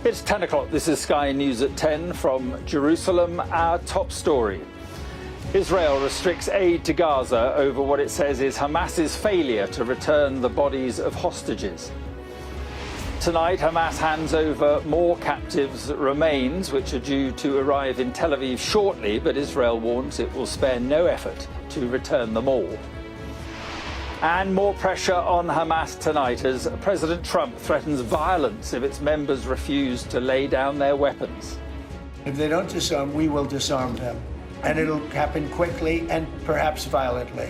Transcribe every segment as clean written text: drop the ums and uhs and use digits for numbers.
It's 10 o'clock. This is Sky News at 10 from Jerusalem. Our top story. Israel restricts aid to Gaza over what it says is Hamas's failure to return the bodies of hostages. Tonight, Hamas hands over more captives' remains, which are due to arrive in Tel Aviv shortly, but Israel warns it will spare no effort to return them all. And more pressure on Hamas tonight as President Trump threatens violence if its members refuse to lay down their weapons. If they don't disarm, we will disarm them. And it'll happen quickly and perhaps violently.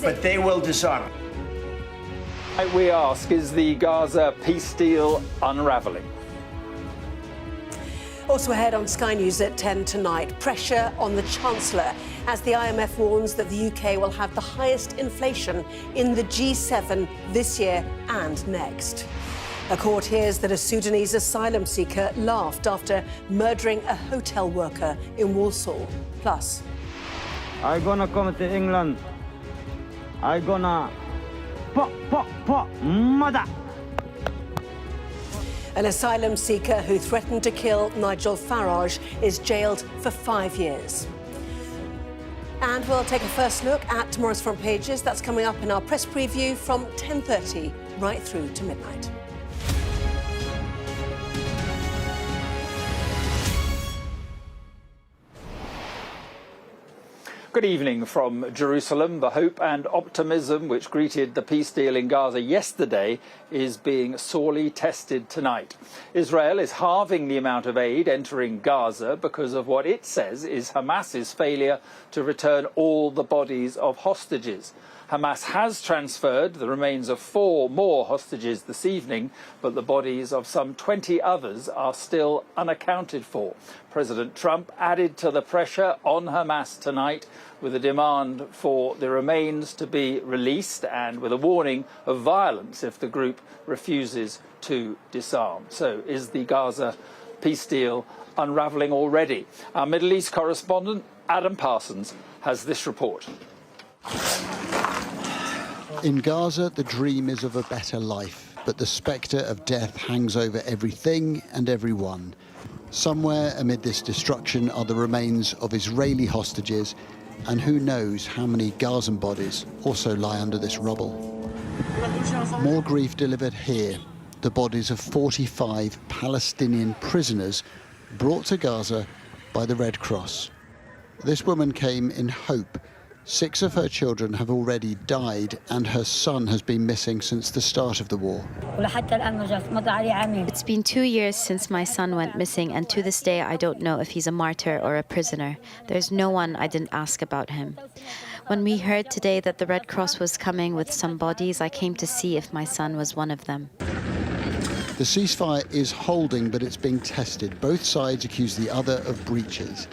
But they will disarm. We ask, is the Gaza peace deal unravelling? Also ahead on Sky News at 10 tonight, pressure on the Chancellor as the IMF warns that the UK will have the highest inflation in the G7 this year and next. A court hears that a Sudanese asylum seeker laughed after murdering a hotel worker in Warsaw. Plus, I'm gonna come to England. I'm gonna mother. An asylum seeker who threatened to kill Nigel Farage is jailed for 5 years. And we'll take a first look at tomorrow's front pages. That's coming up in our press preview from 10:30 right through to midnight. Good evening from Jerusalem. The hope and optimism which greeted the peace deal in Gaza yesterday is being sorely tested tonight. Israel is halving the amount of aid entering Gaza because of what it says is Hamas's failure to return all the bodies of hostages. Hamas has transferred the remains of 4 more hostages this evening, but the bodies of some 20 others are still unaccounted for. President Trump added to the pressure on Hamas tonight with a demand for the remains to be released and with a warning of violence if the group refuses to disarm. So is the Gaza peace deal unravelling already? Our Middle East correspondent, Adam Parsons, has this report. In Gaza, the dream is of a better life, but the spectre of death hangs over everything and everyone. Somewhere amid this destruction are the remains of Israeli hostages, and who knows how many Gazan bodies also lie under this rubble. More grief delivered here, the bodies of 45 Palestinian prisoners brought to Gaza by the Red Cross. This woman came in hope. 6 of her children have already died, and her son has been missing since the start of the war. It's been 2 years since my son went missing, and to this day I don't know if he's a martyr or a prisoner. There's no one I didn't ask about him. When we heard today that the Red Cross was coming with some bodies, I came to see if my son was one of them. The ceasefire is holding, but it's being tested. Both sides accuse the other of breaches.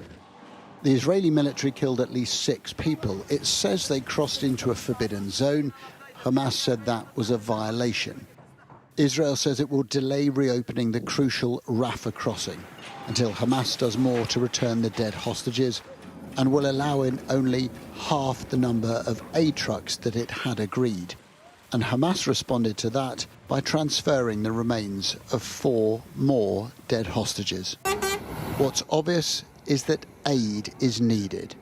The Israeli military killed at least 6 people. It says they crossed into a forbidden zone. Hamas said that was a violation. Israel says it will delay reopening the crucial Rafah crossing until Hamas does more to return the dead hostages and will allow in only half the number of aid trucks that it had agreed. And Hamas responded to that by transferring the remains of 4 more dead hostages. What's obvious is that aid is needed.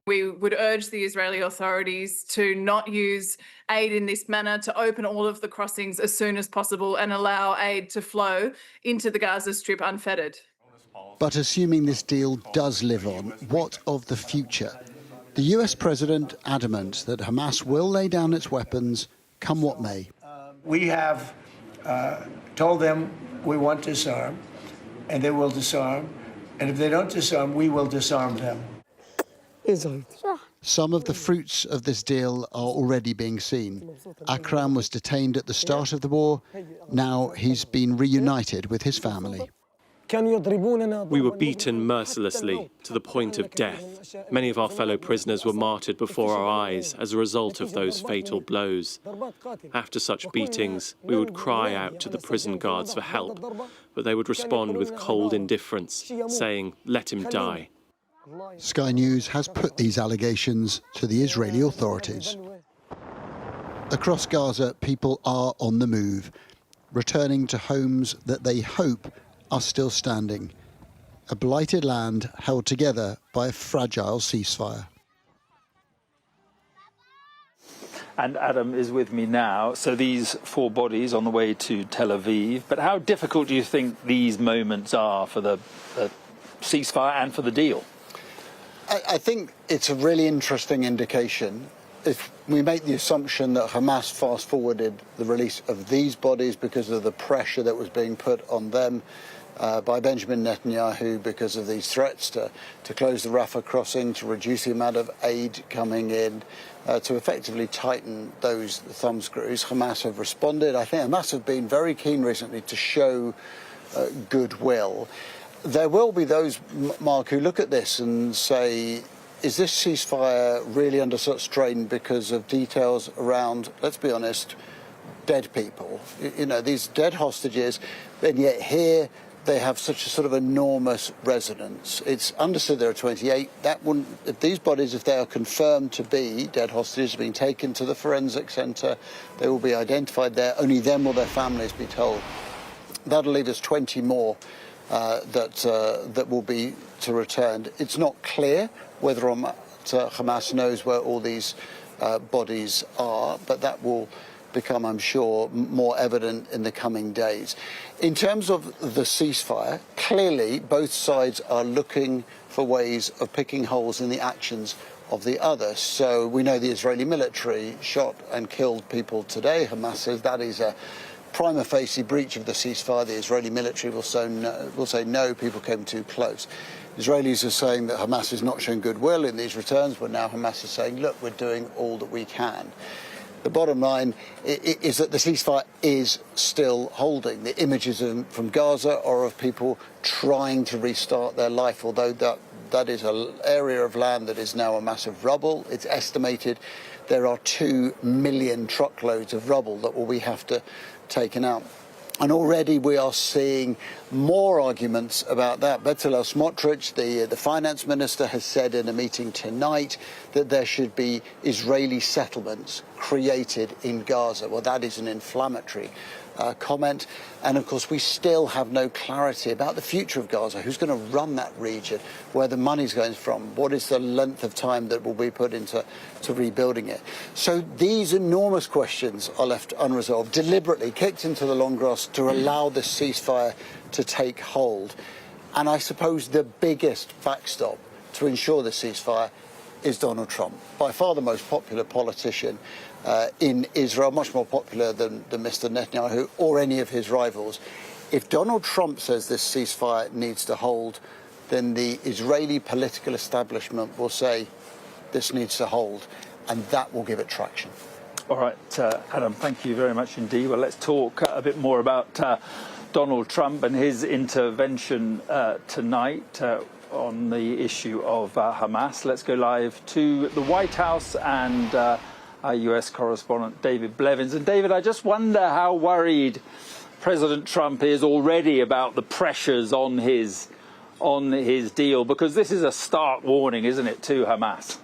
We would urge the Israeli authorities to not use aid in this manner, to open all of the crossings as soon as possible and allow aid to flow into the Gaza Strip unfettered. But assuming this deal does live on, what of the future? The US president adamant that Hamas will lay down its weapons, come what may. We have told them we want to disarm, and they will disarm. And if they don't disarm, we will disarm them. Some of the fruits of this deal are already being seen. Akram was detained at the start of the war. Now he's been reunited with his family. We were beaten mercilessly to the point of death. Many of our fellow prisoners were martyred before our eyes as a result of those fatal blows. After such beatings, we would cry out to the prison guards for help, but they would respond with cold indifference, saying, "Let him die." Sky News has put these allegations to the Israeli authorities. Across Gaza, people are on the move, returning to homes that they hope are still standing. A blighted land held together by a fragile ceasefire. And Adam is with me now. So these 4 bodies on the way to Tel Aviv. But how difficult do you think these moments are for the ceasefire and for the deal? I think it's a really interesting indication. If we make the assumption that Hamas fast-forwarded the release of these bodies because of the pressure that was being put on them by Benjamin Netanyahu because of these threats to close the Rafah crossing, to reduce the amount of aid coming in, to effectively tighten those thumb screws, Hamas have responded. I think Hamas have been very keen recently to show goodwill. There will be those, Mark, who look at this and say, is this ceasefire really under such strain because of details around, let's be honest, dead people? You know, these dead hostages, and yet here they have such a sort of enormous resonance. It's understood there are 28. That wouldn't, if these bodies, if they are confirmed to be dead hostages, being taken to the forensic centre, they will be identified there. Only then will their families be told. That'll leave us 20 more that will be to return. It's not clear whether Hamas knows where all these bodies are, but that will become, I'm sure, more evident in the coming days. In terms of the ceasefire, clearly both sides are looking for ways of picking holes in the actions of the other. So we know the Israeli military shot and killed people today. Hamas says that is a prima facie breach of the ceasefire. The Israeli military will say no, people came too close. Israelis are saying that Hamas is not showing goodwill in these returns, but now Hamas is saying, look, we're doing all that we can. The bottom line is that the ceasefire is still holding. The images from Gaza are of people trying to restart their life, although that is an area of land that is now a mass of rubble. It's estimated there are 2 million truckloads of rubble that will have to taken out. And already we are seeing more arguments about that. Bezalel Smotrich, the finance minister, has said in a meeting tonight that there should be Israeli settlements created in Gaza. Well, that is an inflammatory comment. And of course, we still have no clarity about the future of Gaza. Who's going to run that region? Where the money's going from? What is the length of time that will be put into rebuilding it? So these enormous questions are left unresolved, deliberately kicked into the long grass to allow this ceasefire to take hold. And I suppose the biggest backstop to ensure the ceasefire is Donald Trump, by far the most popular politician in Israel, much more popular than Mr. Netanyahu or any of his rivals. If Donald Trump says this ceasefire needs to hold, then the Israeli political establishment will say this needs to hold, and that will give it traction. All right, Adam, thank you very much indeed. Well, let's talk a bit more about Donald Trump and his intervention tonight on the issue of Hamas. Let's go live to the White House and our US correspondent David Blevins. And David, I just wonder how worried President Trump is already about the pressures on his deal, because this is a stark warning, isn't it, to Hamas?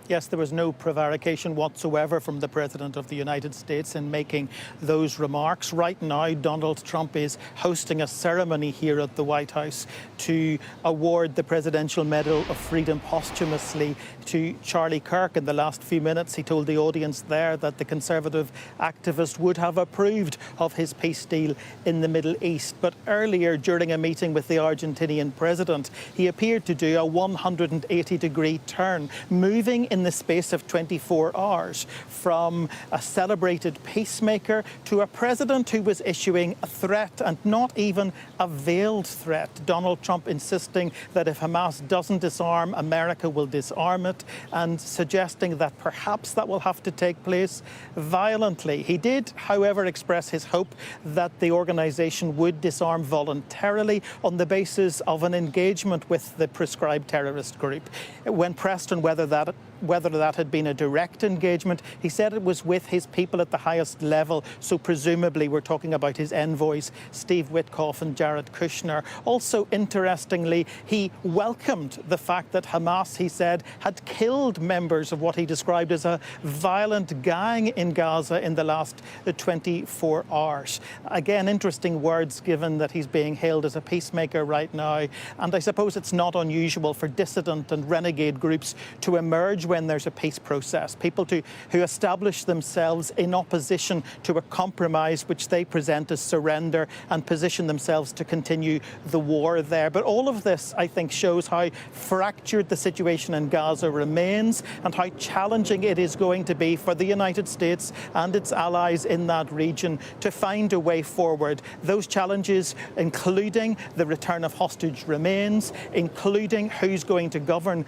Yes, there was no prevarication whatsoever from the President of the United States in making those remarks. Right now, Donald Trump is hosting a ceremony here at the White House to award the Presidential Medal of Freedom posthumously to Charlie Kirk. In the last few minutes, he told the audience there that the conservative activist would have approved of his peace deal in the Middle East. But earlier, during a meeting with the Argentinian president, he appeared to do a 180-degree turn, moving in the space of 24 hours from a celebrated peacemaker to a president who was issuing a threat, and not even a veiled threat. Donald Trump insisting that if Hamas doesn't disarm, America will disarm it, and suggesting that perhaps that will have to take place violently. He did, however, express his hope that the organization would disarm voluntarily on the basis of an engagement with the prescribed terrorist group. When pressed on whether that whether that had been a direct engagement. He said it was with his people at the highest level, so presumably we're talking about his envoys, Steve Witkoff and Jared Kushner. Also, interestingly, he welcomed the fact that Hamas, he said, had killed members of what he described as a violent gang in Gaza in the last 24 hours. Again, interesting words given that he's being hailed as a peacemaker right now. And I suppose it's not unusual for dissident and renegade groups to emerge when there's a peace process. People who establish themselves in opposition to a compromise which they present as surrender and position themselves to continue the war there. But all of this, I think, shows how fractured the situation in Gaza remains and how challenging it is going to be for the United States and its allies in that region to find a way forward. Those challenges including the return of hostage remains, including who's going to govern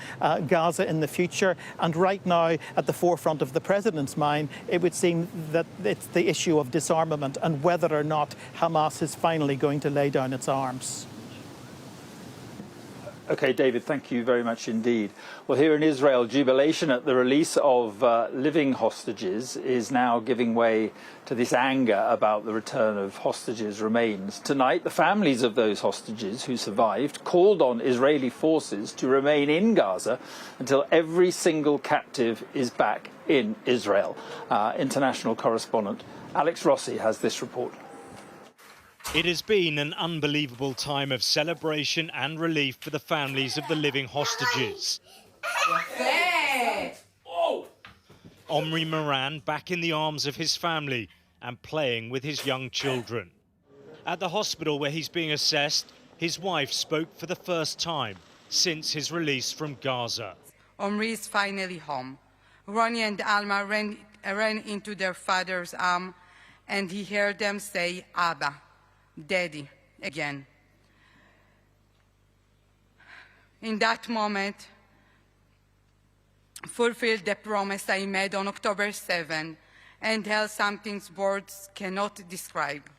Gaza in the future. And right now, at the forefront of the president's mind, it would seem that it's the issue of disarmament and whether or not Hamas is finally going to lay down its arms. OK, David, thank you very much indeed. Well, here in Israel, jubilation at the release of living hostages is now giving way to this anger about the return of hostages' remains. Tonight, the families of those hostages who survived called on Israeli forces to remain in Gaza until every single captive is back in Israel. International correspondent Alex Rossi has this report. It has been an unbelievable time of celebration and relief for the families of the living hostages. Omri Moran back in the arms of his family and playing with his young children. At the hospital where he's being assessed, his wife spoke for the first time since his release from Gaza. Omri is finally home. Ronnie and Alma ran into their father's arm and he heard them say, Abba. Daddy, again. In that moment, fulfilled the promise I made on October 7 and held something words cannot describe.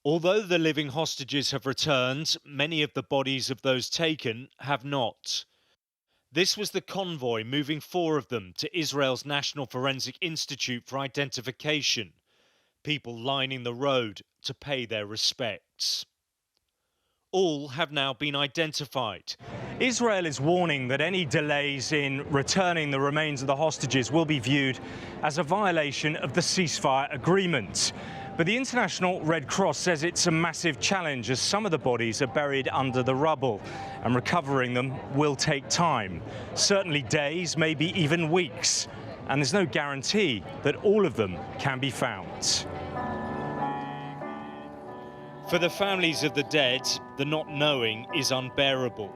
Although the living hostages have returned, many of the bodies of those taken have not. This was the convoy moving 4 of them to Israel's National Forensic Institute for identification. People lining the road to pay their respects. All have now been identified. Israel is warning that any delays in returning the remains of the hostages will be viewed as a violation of the ceasefire agreement. But the International Red Cross says it's a massive challenge as some of the bodies are buried under the rubble and recovering them will take time. Certainly days, maybe even weeks. And there's no guarantee that all of them can be found. For the families of the dead, the not knowing is unbearable.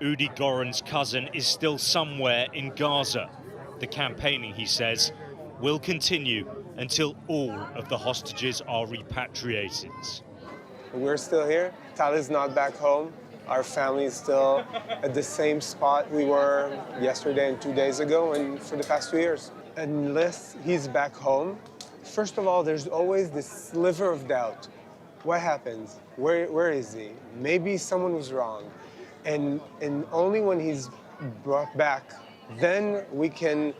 Udi Goran's cousin is still somewhere in Gaza. The campaigning, he says, will continue until all of the hostages are repatriated. We're still here. Tal's not back home. Our family is still at the same spot we were yesterday and 2 days ago and for the past 2 years. Unless he's back home, first of all, there's always this sliver of doubt. What happens? Where is he? Maybe someone was wrong. And only when he's brought back, then we can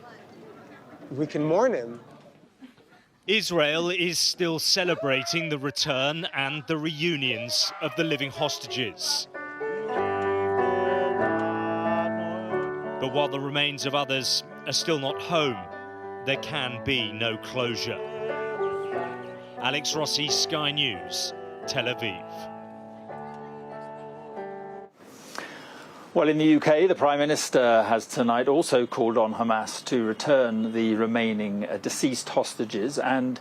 mourn him. Israel is still celebrating the return and the reunions of the living hostages. But while the remains of others are still not home, there can be no closure. Alex Rossi, Sky News, Tel Aviv. Well, in the UK, the Prime Minister has tonight also called on Hamas to return the remaining deceased hostages and,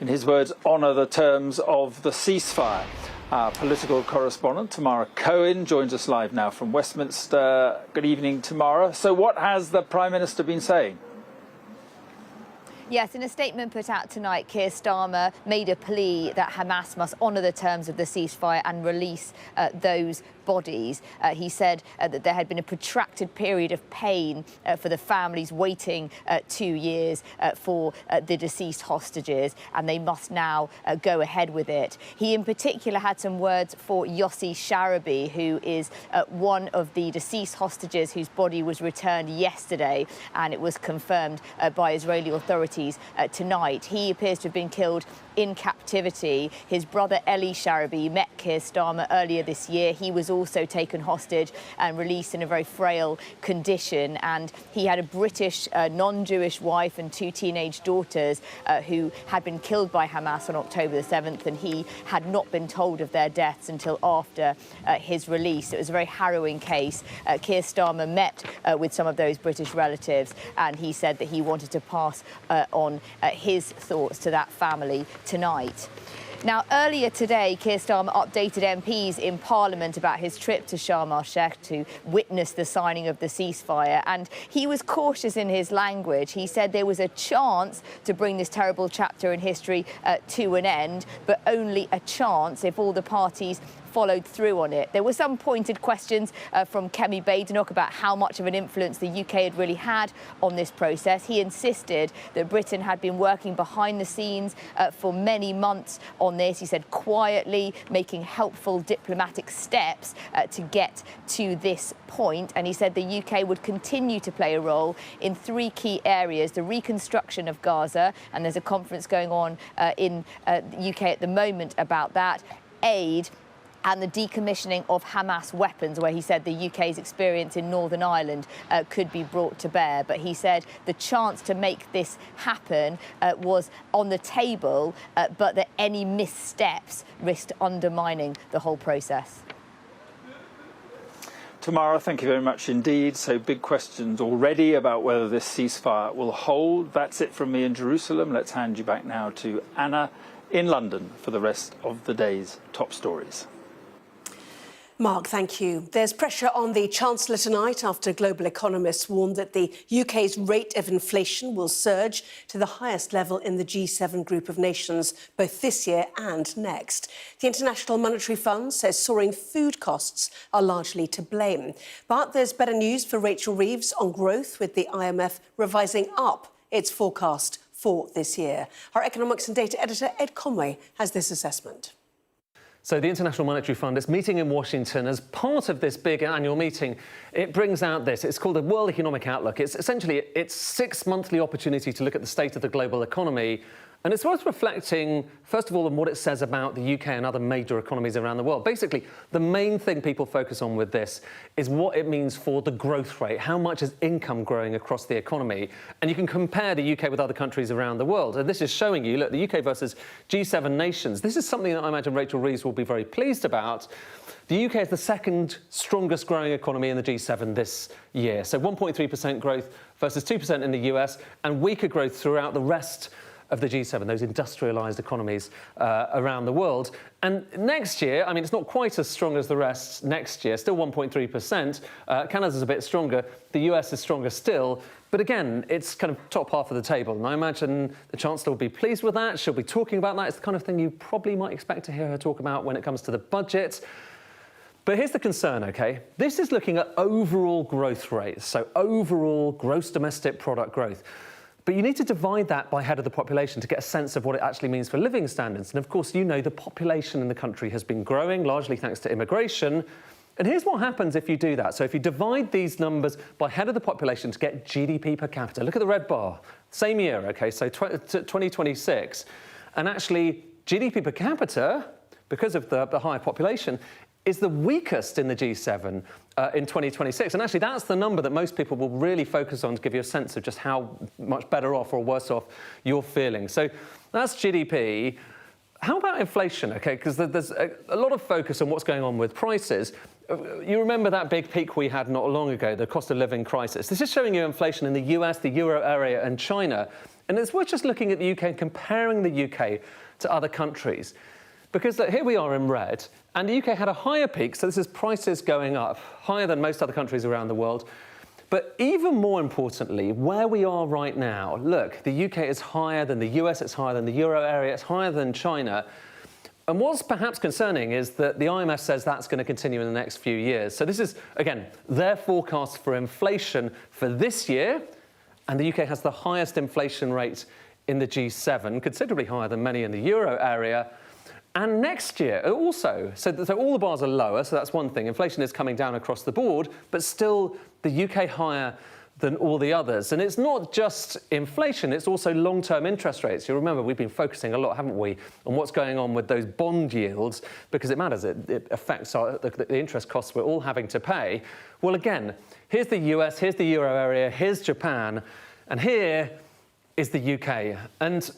in his words, honour the terms of the ceasefire. Our political correspondent, Tamara Cohen, joins us live now from Westminster. Good evening, Tamara. So what has the Prime Minister been saying? Yes, in a statement put out tonight, Keir Starmer made a plea that Hamas must honour the terms of the ceasefire and release those bodies. He said that there had been a protracted period of pain for the families waiting 2 years for the deceased hostages, and they must now go ahead with it. He in particular had some words for Yossi Sharabi, who is one of the deceased hostages whose body was returned yesterday, and it was confirmed by Israeli authorities tonight. He appears to have been killed in captivity. His brother Eli Sharabi met Keir Starmer earlier this year. He was also taken hostage and released in a very frail condition, and he had a British non-Jewish wife and 2 teenage daughters who had been killed by Hamas on October the 7th, and he had not been told of their deaths until after his release. It was a very harrowing case. Keir Starmer met with some of those British relatives, and he said that he wanted to pass on his thoughts to that family tonight. Now, earlier today, Keir Starmer updated MPs in Parliament about his trip to Sharm el-Sheikh to witness the signing of the ceasefire, and he was cautious in his language. He said there was a chance to bring this terrible chapter in history to an end, but only a chance if all the parties followed through on it. There were some pointed questions from Kemi Badenoch about how much of an influence the UK had really had on this process. He insisted that Britain had been working behind the scenes for many months on this. He said quietly making helpful diplomatic steps to get to this point. And he said the UK would continue to play a role in 3 key areas: the reconstruction of Gaza, and there's a conference going on in the UK at the moment about that, aid, and the decommissioning of Hamas weapons, where he said the UK's experience in Northern Ireland could be brought to bear. But he said the chance to make this happen was on the table, but that any missteps risked undermining the whole process. Tamara, thank you very much indeed. So big questions already about whether this ceasefire will hold. That's it from me in Jerusalem. Let's hand you back now to Anna in London for the rest of the day's top stories. Mark, thank you. There's pressure on the Chancellor tonight after global economists warned that the UK's rate of inflation will surge to the highest level in the G7 group of nations, both this year and next. The International Monetary Fund says soaring food costs are largely to blame. But there's better news for Rachel Reeves on growth, with the IMF revising up its forecast for this year. Our economics and data editor, Ed Conway, has this assessment. So the International Monetary Fund is meeting in Washington. As part of this big annual meeting, it brings out this. It's called the World Economic Outlook. It's essentially its 6 monthly opportunity to look at the state of the global economy. And it's worth reflecting, first of all, on what it says about the UK and other major economies around the world. Basically, the main thing people focus on with this is what it means for the growth rate. How much is income growing across the economy? And you can compare the UK with other countries around the world. And this is showing you, look, the UK versus G7 nations. This is something that I imagine Rachel Reeves will be very pleased about. The UK is the 2nd strongest growing economy in the G7 this year. So 1.3% growth versus 2% in the US, and weaker growth throughout the rest of the G7, those industrialised economies around the world. And next year, I mean, it's not quite as strong as the rest next year, still 1.3%. Canada's a bit stronger. The US is stronger still. But again, it's kind of top half of the table. And I imagine the Chancellor will be pleased with that. She'll be talking about that. It's the kind of thing you probably might expect to hear her talk about when it comes to the budget. But here's the concern, OK? This is looking at overall growth rates, so overall gross domestic product growth. But you need to divide that by head of the population to get a sense of what it actually means for living standards. And of course, you know, the population in the country has been growing, largely thanks to immigration. And here's what happens if you do that. So if you divide these numbers by head of the population to get GDP per capita, look at the red bar, same year, OK, so 2026. And actually, GDP per capita, because of the higher population, is the weakest in the G7 in 2026. And actually, that's the number that most people will really focus on to give you a sense of just how much better off or worse off you're feeling. So that's GDP. How about inflation, OK? Because there's a lot of focus on what's going on with prices. You remember that big peak we had not long ago, the cost of living crisis. This is showing you inflation in the US, the euro area and China. And it's worth just looking at the UK and comparing the UK to other countries. Because look, here we are in red, and the UK had a higher peak, so this is prices going up, higher than most other countries around the world. But even more importantly, where we are right now, look, the UK is higher than the US, it's higher than the euro area, it's higher than China. And what's perhaps concerning is that the IMF says that's going to continue in the next few years. So this is, again, their forecast for inflation for this year. And the UK has the highest inflation rate in the G7, considerably higher than many in the euro area. And next year also. So all the bars are lower, so that's one thing. Inflation is coming down across the board, but still the UK higher than all the others. And it's not just inflation, it's also long-term interest rates. You remember, we've been focusing a lot, haven't we, on what's going on with those bond yields, because it matters. It affects the interest costs we're all having to pay. Well, again, here's the US, here's the euro area, here's Japan, and here is the UK. And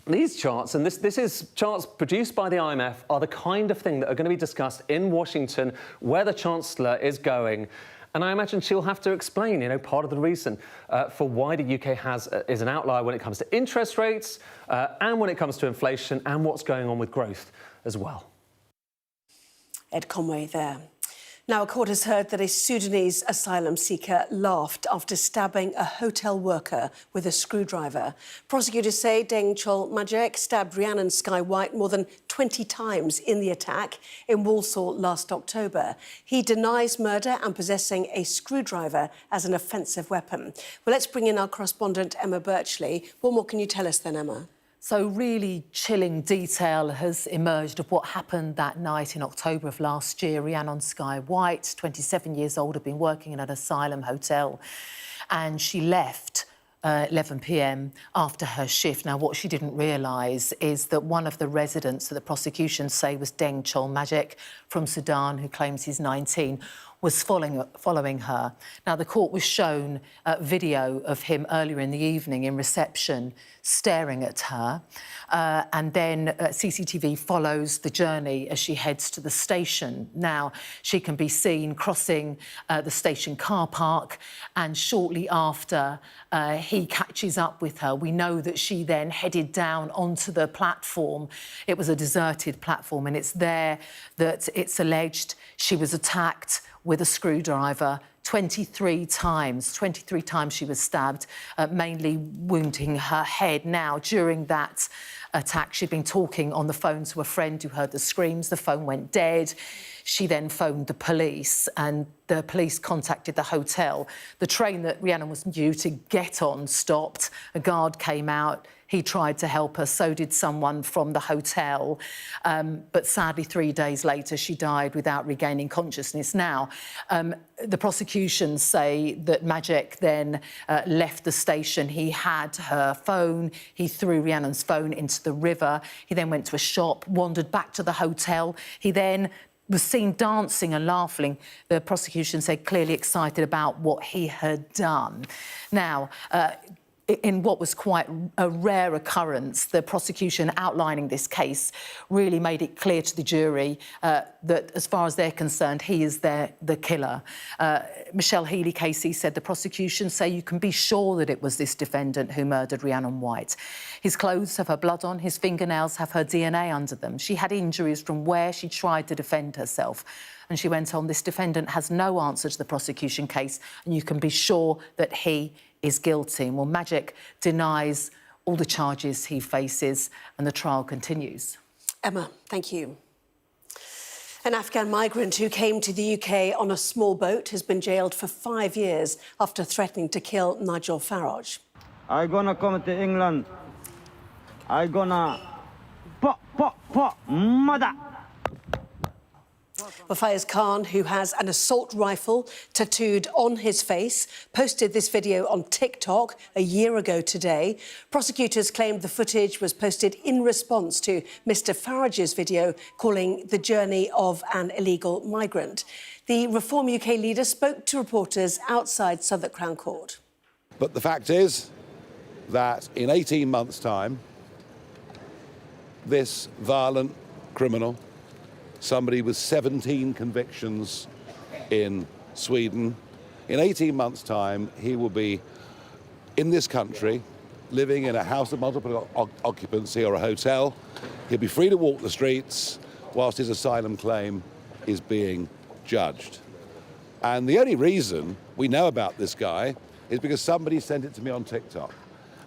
these charts, and this is charts produced by the IMF, are the kind of thing that are going to be discussed in Washington, where the Chancellor is going. And I imagine she'll have to explain, part of the reason for why the UK is an outlier when it comes to interest rates and when it comes to inflation and what's going on with growth as well. Ed Conway there. Now, a court has heard that a Sudanese asylum seeker laughed after stabbing a hotel worker with a screwdriver. Prosecutors say Deng Chol Majek stabbed Rhiannon Sky White more than 20 times in the attack in Walsall last October. He denies murder and possessing a screwdriver as an offensive weapon. Well, let's bring in our correspondent, Emma Birchley. What more can you tell us then, Emma? So really chilling detail has emerged of what happened that night in October of last year. Rhiannon Sky White, 27 years old, had been working in an asylum hotel and she left 11 p.m. after her shift. Now, what she didn't realise is that one of the residents that the prosecution say was Deng Chol Majek from Sudan, who claims he's 19, was following her. Now, the court was shown video of him earlier in the evening in reception staring at her. And then CCTV follows the journey as she heads to the station. Now, she can be seen crossing the station car park, and shortly after he catches up with her. We know that she then headed down onto the platform. It was a deserted platform, and it's there that it's alleged she was attacked with a screwdriver 23 times. 23 times she was stabbed, mainly wounding her head. Now, during that attack, she'd been talking on the phone to a friend who heard the screams. The phone went dead. She then phoned the police, and the police contacted the hotel. The train that Rhiannon was due to get on stopped. A guard came out. He tried to help her, so did someone from the hotel. But sadly, 3 days later, she died without regaining consciousness. Now, the prosecution say that Majek then left the station. He had her phone. He threw Rhiannon's phone into the river. He then went to a shop, wandered back to the hotel. He then was seen dancing and laughing. The prosecution said clearly excited about what he had done. Now, in what was quite a rare occurrence, the prosecution outlining this case really made it clear to the jury that, as far as they're concerned, he is the killer. Michelle Healy-Casey said the prosecution say you can be sure that it was this defendant who murdered Rhiannon White. His clothes have her blood on, his fingernails have her DNA under them. She had injuries from where she tried to defend herself. And she went on, this defendant has no answer to the prosecution case, and you can be sure that he is guilty. Well, Majek denies all the charges he faces, and the trial continues. Emma, thank you. An Afghan migrant who came to the UK on a small boat has been jailed for 5 years after threatening to kill Nigel Farage. I'm gonna come to England. I'm gonna pop, mother. Well, Fayez Khan, who has an assault rifle tattooed on his face, posted this video on TikTok a year ago today. Prosecutors claimed the footage was posted in response to Mr Farage's video calling the journey of an illegal migrant. The Reform UK leader spoke to reporters outside Southwark Crown Court. But the fact is that in 18 months' time, this violent criminal, somebody with 17 convictions in Sweden, in 18 months' time, he will be in this country, living in a house of multiple occupancy or a hotel. He'll be free to walk the streets whilst his asylum claim is being judged. And the only reason we know about this guy is because somebody sent it to me on TikTok.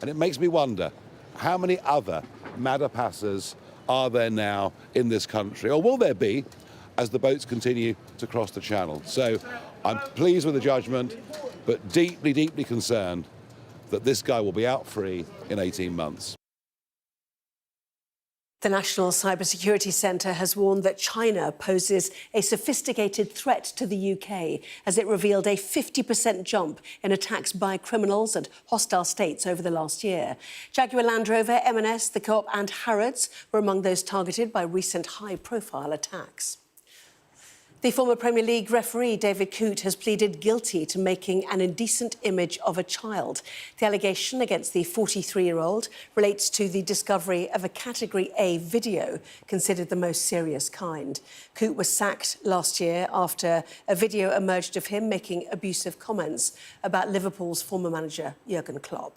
And it makes me wonder, how many other Madapassers are there now in this country, or will there be, as the boats continue to cross the channel? So I'm pleased with the judgment, but deeply, deeply concerned that this guy will be out free in 18 months. The National Cybersecurity Centre has warned that China poses a sophisticated threat to the UK as it revealed a 50% jump in attacks by criminals and hostile states over the last year. Jaguar Land Rover, M&S, the Co-op and Harrods were among those targeted by recent high-profile attacks. The former Premier League referee David Coote has pleaded guilty to making an indecent image of a child. The allegation against the 43-year-old relates to the discovery of a Category A video, considered the most serious kind. Coote was sacked last year after a video emerged of him making abusive comments about Liverpool's former manager Jurgen Klopp.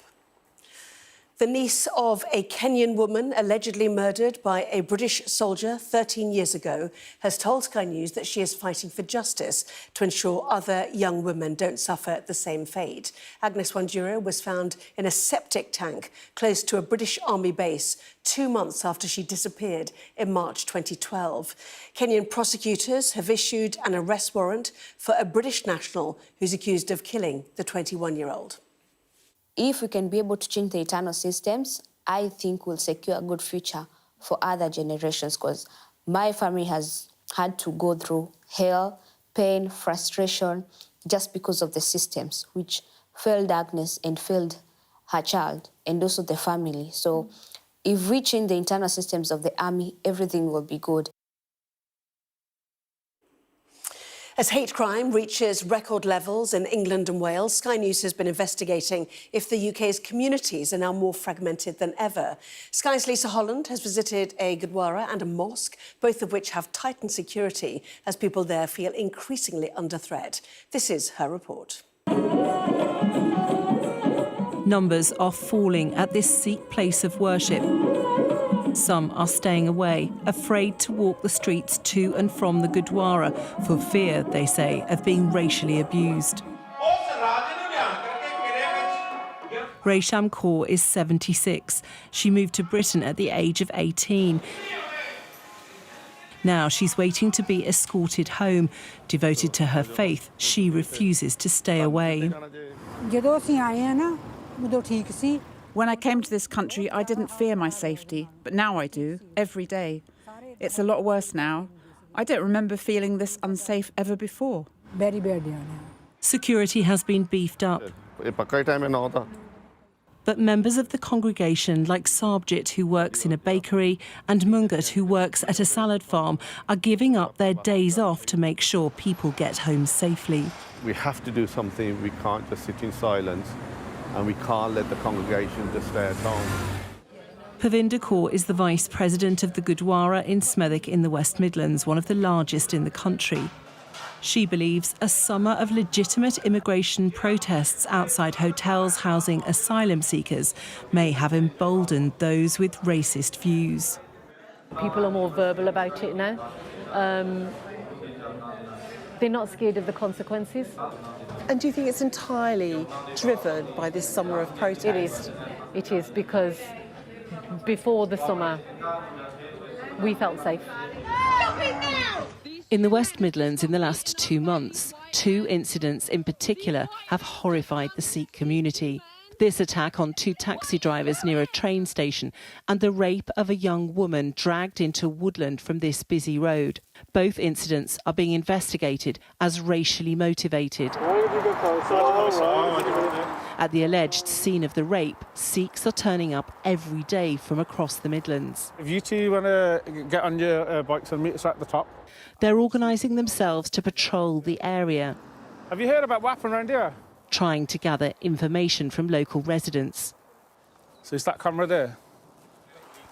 The niece of a Kenyan woman allegedly murdered by a British soldier 13 years ago has told Sky News that she is fighting for justice to ensure other young women don't suffer the same fate. Agnes Wandura was found in a septic tank close to a British Army base 2 months after she disappeared in March 2012. Kenyan prosecutors have issued an arrest warrant for a British national who's accused of killing the 21-year-old. If we can be able to change the internal systems, I think we'll secure a good future for other generations, because my family has had to go through hell, pain, frustration, just because of the systems which failed Agnes and failed her child and also the family. So if we change the internal systems of the army, everything will be good. As hate crime reaches record levels in England and Wales, Sky News has been investigating if the UK's communities are now more fragmented than ever. Sky's Lisa Holland has visited a Gurdwara and a mosque, both of which have tightened security as people there feel increasingly under threat. This is her report. Numbers are falling at this Sikh place of worship. Some are staying away, afraid to walk the streets to and from the Gurdwara for fear, they say, of being racially abused. Resham Kaur is 76. She moved to Britain at the age of 18. Now she's waiting to be escorted home. Devoted to her faith, she refuses to stay away. When I came to this country, I didn't fear my safety, but now I do, every day. It's a lot worse now. I don't remember feeling this unsafe ever before. Security has been beefed up. But members of the congregation, like Sarbjit, who works in a bakery, and Mungat, who works at a salad farm, are giving up their days off to make sure people get home safely. We have to do something. We can't just sit in silence. And we can't let the congregation just stay at home. Pavinder Kaur is the vice president of the Gurdwara in Smethwick in the West Midlands, one of the largest in the country. She believes a summer of legitimate immigration protests outside hotels housing asylum seekers may have emboldened those with racist views. People are more verbal about it now. They're not scared of the consequences. And do you think it's entirely driven by this summer of protest? It is, because before the summer, we felt safe. In the West Midlands in the last 2 months, 2 incidents in particular have horrified the Sikh community. This attack on 2 taxi drivers near a train station and the rape of a young woman dragged into woodland from this busy road. Both incidents are being investigated as racially motivated. At the alleged scene of the rape, Sikhs are turning up every day from across the Midlands. If you two want to get on your bikes and meet us at the top. They're organising themselves to patrol the area. Have you heard about what happened around here? Trying to gather information from local residents. So is that camera there?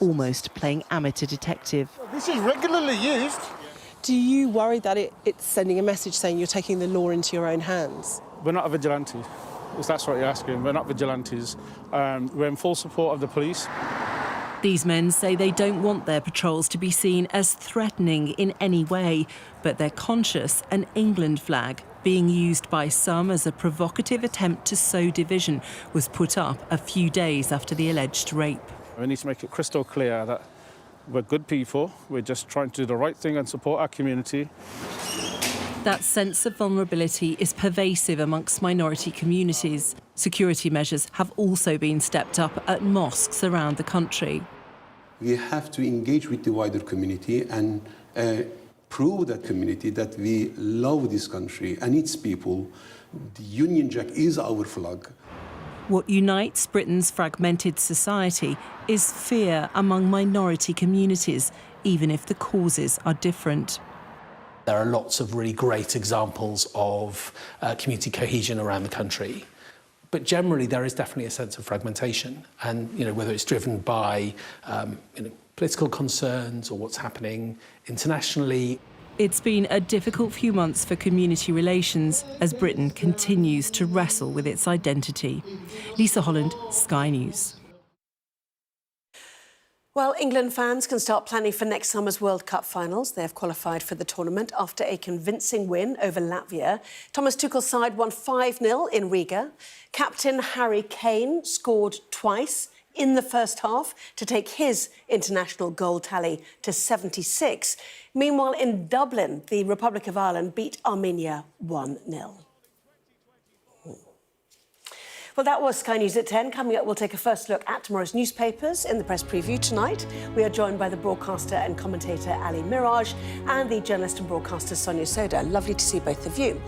Almost playing amateur detective. This is regularly used. Do you worry that it's sending a message saying you're taking the law into your own hands? We're not a vigilante, if that's what you're asking. We're not vigilantes. We're in full support of the police. These men say they don't want their patrols to be seen as threatening in any way, but they're conscious an England flag being used by some as a provocative attempt to sow division, was put up a few days after the alleged rape. We need to make it crystal clear that we're good people, we're just trying to do the right thing and support our community. That sense of vulnerability is pervasive amongst minority communities. Security measures have also been stepped up at mosques around the country. We have to engage with the wider community and prove that community that we love this country and its people. The Union Jack is our flag. What unites Britain's fragmented society is fear among minority communities, even if the causes are different. There are lots of really great examples of community cohesion around the country. But generally, there is definitely a sense of fragmentation. And, whether it's driven by, political concerns or what's happening internationally. It's been a difficult few months for community relations as Britain continues to wrestle with its identity. Lisa Holland, Sky News. Well, England fans can start planning for next summer's World Cup finals. They have qualified for the tournament after a convincing win over Latvia. Thomas Tuchel's side won 5-0 in Riga. Captain Harry Kane scored twice in the first half to take his international goal tally to 76. Meanwhile, in Dublin, the Republic of Ireland beat Armenia 1-0. Well, that was Sky News at 10. Coming up, we'll take a first look at tomorrow's newspapers in the press preview tonight. We are joined by the broadcaster and commentator Ali Miraj and the journalist and broadcaster Sonia Soda. Lovely to see both of you.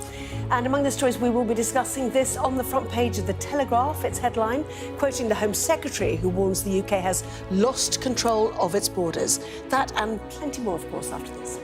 And among the stories we will be discussing, this on the front page of The Telegraph, its headline, quoting the Home Secretary, who warns the UK has lost control of its borders. That and plenty more, of course, after this.